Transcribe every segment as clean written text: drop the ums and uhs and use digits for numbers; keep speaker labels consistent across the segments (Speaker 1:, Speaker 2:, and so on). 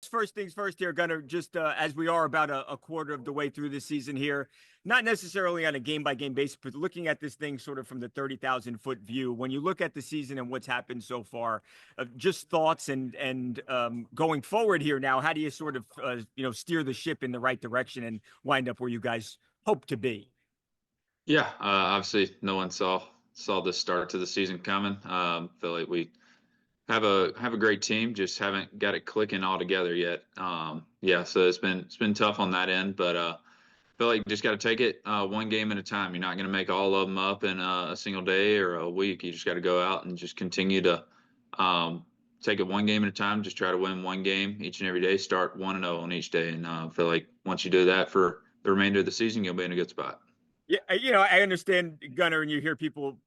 Speaker 1: first things first here, Gunnar, just as we are about a quarter of the way through the season here, not necessarily on a game-by-game basis, but looking at this thing sort of from the 30,000-foot view. When you look at the season and what's happened so far, just thoughts and going forward here now, how do you sort of, steer the ship in the right direction and wind up where you guys hope to be?
Speaker 2: Yeah, obviously no one saw the start to the season coming. Feel like we have a great team, just haven't got it clicking all together yet. Yeah, so it's been tough on that end, but feel like you just got to take it one game at a time. You're not going to make all of them up in a single day or a week. You just got to go out and just continue to take it one game at a time. Just try to win one game each and every day. Start 1-0 on each day, and feel like once you do that for the remainder of the season, you'll be in a good spot.
Speaker 1: Yeah, I understand, Gunnar, and you hear people,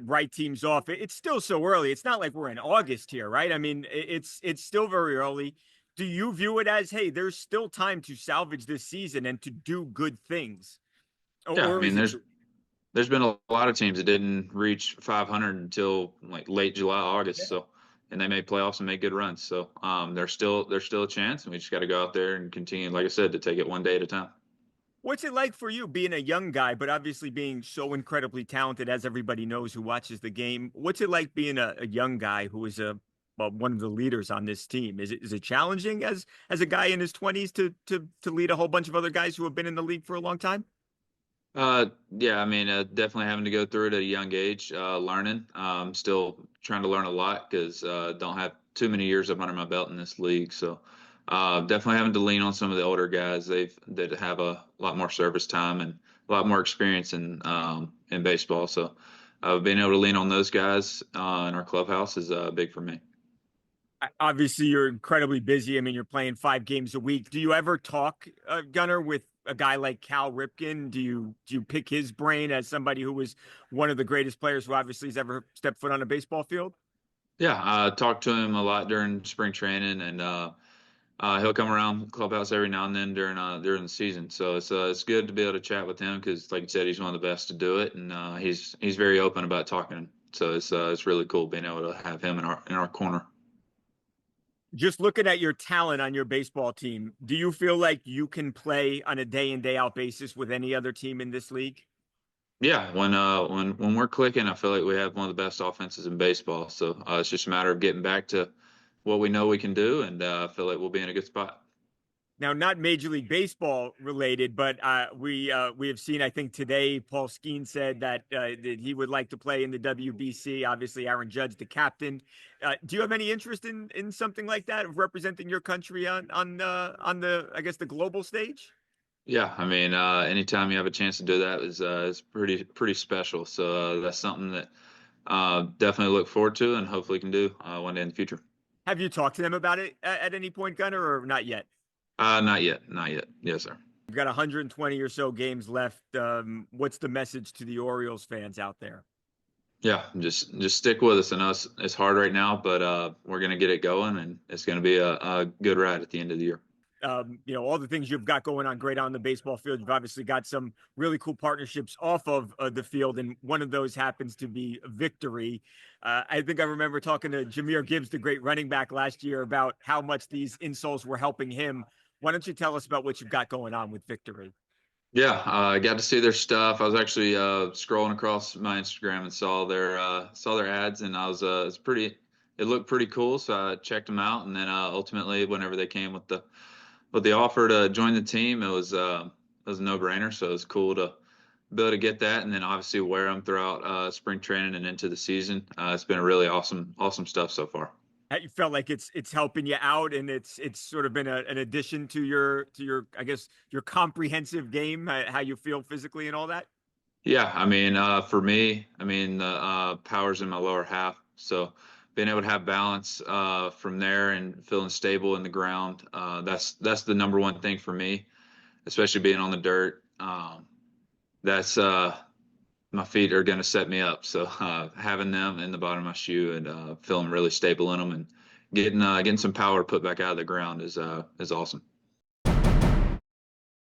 Speaker 1: write teams off. It's still so early. It's not like we're in August here, right? I mean, it's still very early. Do you view it as, hey, there's still time to salvage this season and to do good things?
Speaker 2: Yeah, I
Speaker 1: Or
Speaker 2: mean,
Speaker 1: is it?
Speaker 2: there's been a lot of teams that didn't reach 500 until like late July, August. So, and they made playoffs and made good runs. So, there's still a chance, and we just got to go out there and continue, like I said, to take it one day at a time.
Speaker 1: What's it like for you being a young guy, but obviously being so incredibly talented, as everybody knows who watches the game? What's it like being a young guy who is one of the leaders on this team? Is it challenging as a guy in his 20s to lead a whole bunch of other guys who have been in the league for a long time?
Speaker 2: Yeah, I mean, definitely having to go through it at a young age, learning. Still trying to learn a lot because don't have too many years up under my belt in this league. So definitely having to lean on some of the older guys. That have a lot more service time and a lot more experience in baseball. So being able to lean on those guys in our clubhouse is big for me.
Speaker 1: Obviously, you're incredibly busy. I mean, you're playing 5 games a week. Do you ever talk, Gunnar, with a guy like Cal Ripken? Do you pick his brain as somebody who was one of the greatest players who obviously has ever stepped foot on a baseball field?
Speaker 2: Yeah, I talk to him a lot during spring training, and he'll come around the clubhouse every now and then during the season. So it's good to be able to chat with him because, like you said, he's one of the best to do it, and he's very open about talking. So it's really cool being able to have him in our corner.
Speaker 1: Just looking at your talent on your baseball team, do you feel like you can play on a day in, day out basis with any other team in this league?
Speaker 2: Yeah, when we're clicking, I feel like we have one of the best offenses in baseball. So it's just a matter of getting back to what we know we can do, and I feel like we'll be in a good spot.
Speaker 1: Now, not Major League Baseball related, but we have seen. I think today, Paul Skeen said that he would like to play in the WBC. Obviously, Aaron Judge, the captain. Do you have any interest in something like that, of representing your country on the I guess the global stage?
Speaker 2: Yeah, I mean, anytime you have a chance to do that is pretty special. So that's something that definitely look forward to, and hopefully can do one day in the future.
Speaker 1: Have you talked to them about it at any point, Gunnar, or not yet?
Speaker 2: Not yet, not yet. Yes, sir.
Speaker 1: We've got 120 or so games left. What's the message to the Orioles fans out there?
Speaker 2: Yeah, just stick with us. I know it's hard right now, but we're gonna get it going, and it's gonna be a good ride at the end of the year.
Speaker 1: All the things you've got going on great on the baseball field. You've obviously got some really cool partnerships off of the field, and one of those happens to be Victory. I think I remember talking to Jahmyr Gibbs, the great running back, last year about how much these insoles were helping him. Why don't you tell us about what you've got going on with Victory?
Speaker 2: Yeah, I got to see their stuff. I was actually scrolling across my Instagram and saw their ads, and I was it looked pretty cool, so I checked them out, and then ultimately, whenever they came with the offer to join the team, it was a no-brainer. So it was cool to be able to get that, and then obviously wear them throughout spring training and into the season. It's been a really awesome stuff so far.
Speaker 1: You felt like it's helping you out, and it's sort of been an addition to your I guess your comprehensive game, how you feel physically and all that.
Speaker 2: Yeah, I mean, for me, I mean, the power's in my lower half, so being able to have balance from there and feeling stable in the ground, that's the number one thing for me, especially being on the dirt. That's My feet are going to set me up. So having them in the bottom of my shoe and feeling really stable in them and getting some power put back out of the ground is awesome.